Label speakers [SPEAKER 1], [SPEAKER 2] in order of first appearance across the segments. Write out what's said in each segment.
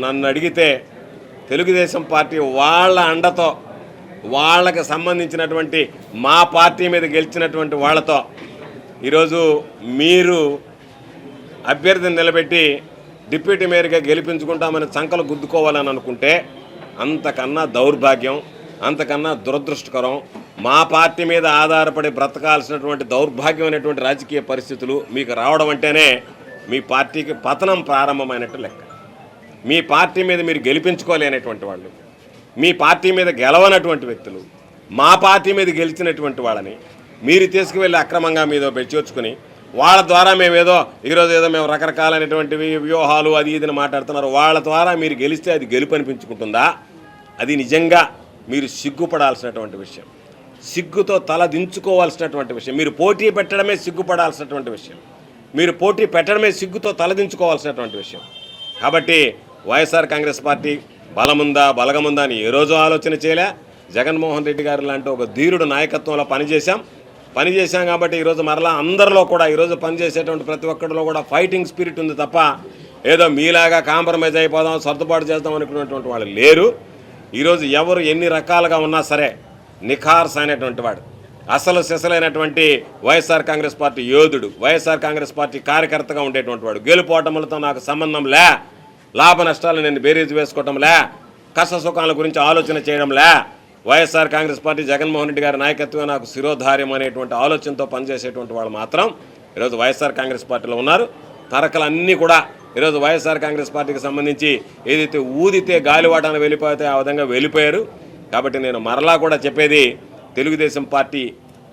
[SPEAKER 1] నన్ను అడిగితే తెలుగుదేశం పార్టీ వాళ్ళ అండతో వాళ్ళకి సంబంధించినటువంటి మా పార్టీ మీద గెలిచినటువంటి వాళ్ళతో ఈరోజు మీరు అభ్యర్థిని నిలబెట్టి డిప్యూటీ మేయర్గా గెలిపించుకుంటామని సంకలు గుద్దుకోవాలని అనుకుంటే అంతకన్నా దౌర్భాగ్యం, అంతకన్నా దురదృష్టకరం. మా పార్టీ మీద ఆధారపడి బ్రతకాల్సినటువంటి దౌర్భాగ్యమైనటువంటి రాజకీయ పరిస్థితులు మీకు రావడం అంటేనే మీ పార్టీకి పతనం ప్రారంభమైనట్టు లెక్క. మీ పార్టీ మీద మీరు గెలిపించుకోలేనటువంటి వాళ్ళు, మీ పార్టీ మీద గెలవనటువంటి వ్యక్తులు మా పార్టీ మీద గెలిచినటువంటి వాళ్ళని మీరు తీసుకువెళ్ళి అక్రమంగా మీద చేర్చుకుని వాళ్ళ ద్వారా ఈరోజు మేము రకరకాలైనటువంటివి వ్యూహాలు అది ఇదని మాట్లాడుతున్నారు. వాళ్ళ ద్వారా మీరు గెలిస్తే అది గెలుపు అనిపించుకుంటుందా? అది నిజంగా మీరు సిగ్గుపడాల్సినటువంటి విషయం, సిగ్గుతో తల దించుకోవాల్సినటువంటి విషయం. మీరు పోటీ పెట్టడమే సిగ్గుపడాల్సినటువంటి విషయం, మీరు పోటీ పెట్టడమే సిగ్గుతో తలదించుకోవాల్సినటువంటి విషయం. కాబట్టి వైఎస్ఆర్ కాంగ్రెస్ పార్టీ బలముందా బలగముందా అని ఏ రోజు ఆలోచన చేయలే. జగన్మోహన్ రెడ్డి గారు లాంటి ఒక ధీరుడు నాయకత్వంలో పనిచేశాం కాబట్టి ఈరోజు మరలా అందరిలో కూడా ఈరోజు పనిచేసేటువంటి ప్రతి ఒక్కరిలో కూడా ఫైటింగ్ స్పిరిట్ ఉంది తప్ప ఏదో మీలాగా కాంప్రమైజ్ అయిపోదాం, సర్దుబాటు చేద్దాం అనుకున్నటువంటి వాళ్ళు లేరు. ఈరోజు ఎవరు ఎన్ని రకాలుగా ఉన్నా సరే నిఖార్స్ అయినటువంటి వాడు, అసలు సిసలైనటువంటి వైఎస్ఆర్ కాంగ్రెస్ పార్టీ యోధుడు, వైఎస్ఆర్ కాంగ్రెస్ పార్టీ కార్యకర్తగా ఉండేటువంటి వాడు. గెలుపోవటములతో నాకు సంబంధం లే, లాభ నష్టాలు నేను బేరీజు వేసుకోవటంలే, కష్ట సుఖాల గురించి ఆలోచన చేయడంలే. వైఎస్ఆర్ కాంగ్రెస్ పార్టీ జగన్మోహన్ రెడ్డి గారి నాయకత్వం నాకు శిరోధార్యం అనేటువంటి ఆలోచనతో పనిచేసేటువంటి వాళ్ళు మాత్రం ఈరోజు వైఎస్ఆర్ కాంగ్రెస్ పార్టీలో ఉన్నారు. తరకలన్నీ కూడా ఈరోజు వైఎస్ఆర్ కాంగ్రెస్ పార్టీకి సంబంధించి ఏదైతే ఊదితే గాలివాటాన్ని వెళ్ళిపోతే ఆ విధంగా వెళ్ళిపోయారు. కాబట్టి నేను మరలా కూడా చెప్పేది, తెలుగుదేశం పార్టీ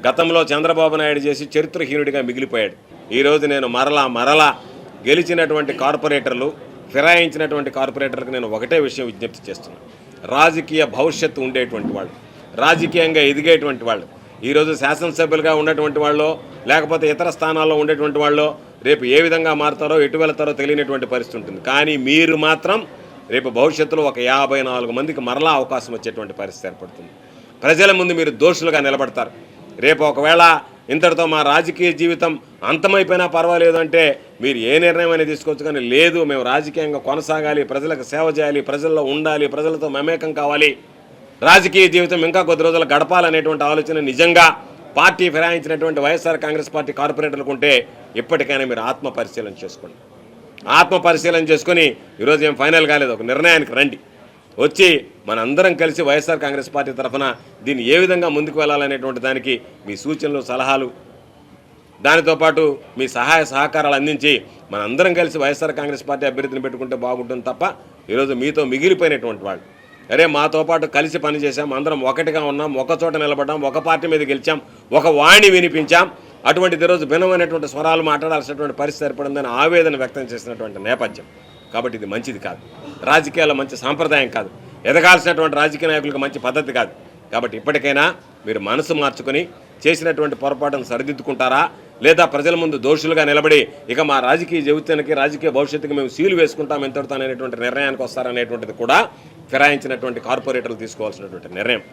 [SPEAKER 1] గతంలో చంద్రబాబు నాయుడు చేసి చరిత్రహీనుడిగా మిగిలిపోయాడు. ఈరోజు నేను మరలా గెలిచినటువంటి కార్పొరేటర్లు, ఫిరాయించినటువంటి కార్పొరేటర్లకు నేను ఒకటే విషయం విజ్ఞప్తి చేస్తున్నాను. రాజకీయ భవిష్యత్తు ఉండేటువంటి వాళ్ళు, రాజకీయంగా ఎదిగేటువంటి వాళ్ళు, ఈరోజు శాసనసభ్యులుగా ఉన్నటువంటి వాళ్ళు లేకపోతే ఇతర స్థానాల్లో ఉండేటువంటి వాళ్ళు రేపు ఏ విధంగా మారుతారో ఎటు వెళతారో తెలియనటువంటి పరిస్థితి ఉంటుంది. కానీ మీరు మాత్రం రేపు భవిష్యత్తులో ఒక 54 మందికి మరలా అవకాశం వచ్చేటువంటి పరిస్థితి ఏర్పడుతుంది. ప్రజల ముందు మీరు దోషులుగా నిలబడతారు. రేపు ఒకవేళ ఇంతటితో మా రాజకీయ జీవితం అంతమైపోయినా పర్వాలేదు అంటే మీరు ఏ నిర్ణయం అనేది తీసుకోవచ్చు. కానీ లేదు, మేము రాజకీయంగా కొనసాగాలి, ప్రజలకు సేవ చేయాలి, ప్రజల్లో ఉండాలి, ప్రజలతో మమేకం కావాలి, రాజకీయ జీవితం ఇంకా కొద్ది రోజులు గడపాలనేటువంటి ఆలోచన నిజంగా పార్టీ ఫిరాయించినటువంటి వైఎస్ఆర్ కాంగ్రెస్ పార్టీ కార్పొరేటర్లకు ఉంటే ఇప్పటికైనా మీరు ఆత్మపరిశీలన చేసుకోండి. ఆత్మపరిశీలన చేసుకొని ఈరోజు ఏం ఫైనల్ కాలేదు, ఒక నిర్ణయానికి రండి. వచ్చి మనందరం కలిసి వైఎస్ఆర్ కాంగ్రెస్ పార్టీ తరఫున దీన్ని ఏ విధంగా ముందుకు వెళ్ళాలనేటువంటి దానికి మీ సూచనలు, సలహాలు, దానితో పాటు మీ సహాయ సహకారాలు అందించి మనందరం కలిసి వైఎస్ఆర్ కాంగ్రెస్ పార్టీ అభ్యర్థిని పెట్టుకుంటే బాగుంటుంది తప్ప ఈరోజు మీతో మిగిలిపోయినటువంటి వాళ్ళు, అరే మాతో పాటు కలిసి పనిచేసాం, అందరం ఒకటిగా ఉన్నాం, ఒక చోట నిలబడ్డాం, ఒక పార్టీ మీద గెలిచాం, ఒక వాణి వినిపించాం, అటువంటిది ఈరోజు భిన్నమైనటువంటి స్వరాలు మాట్లాడాల్సినటువంటి పరిస్థితి ఏర్పడిందని ఆవేదన వ్యక్తం చేసినటువంటి నేపథ్యం. కాబట్టి ఇది మంచిది కాదు, రాజకీయాల్లో మంచి సాంప్రదాయం కాదు, ఎదగాల్సినటువంటి రాజకీయ నాయకులకు మంచి పద్ధతి కాదు. కాబట్టి ఇప్పటికైనా మీరు మనసు మార్చుకొని చేసినటువంటి పొరపాటును సరిదిద్దుకుంటారా, లేదా ప్రజల ముందు దోషులుగా నిలబడి ఇక మా రాజకీయ జీవితానికి, రాజకీయ భవిష్యత్తుకి మేము సీలు వేసుకుంటాం ఎంతటితో అనేటువంటి నిర్ణయానికి వస్తారనేటువంటిది కూడా ఫిరాయించినటువంటి కార్పొరేటర్లు తీసుకోవాల్సినటువంటి నిర్ణయం.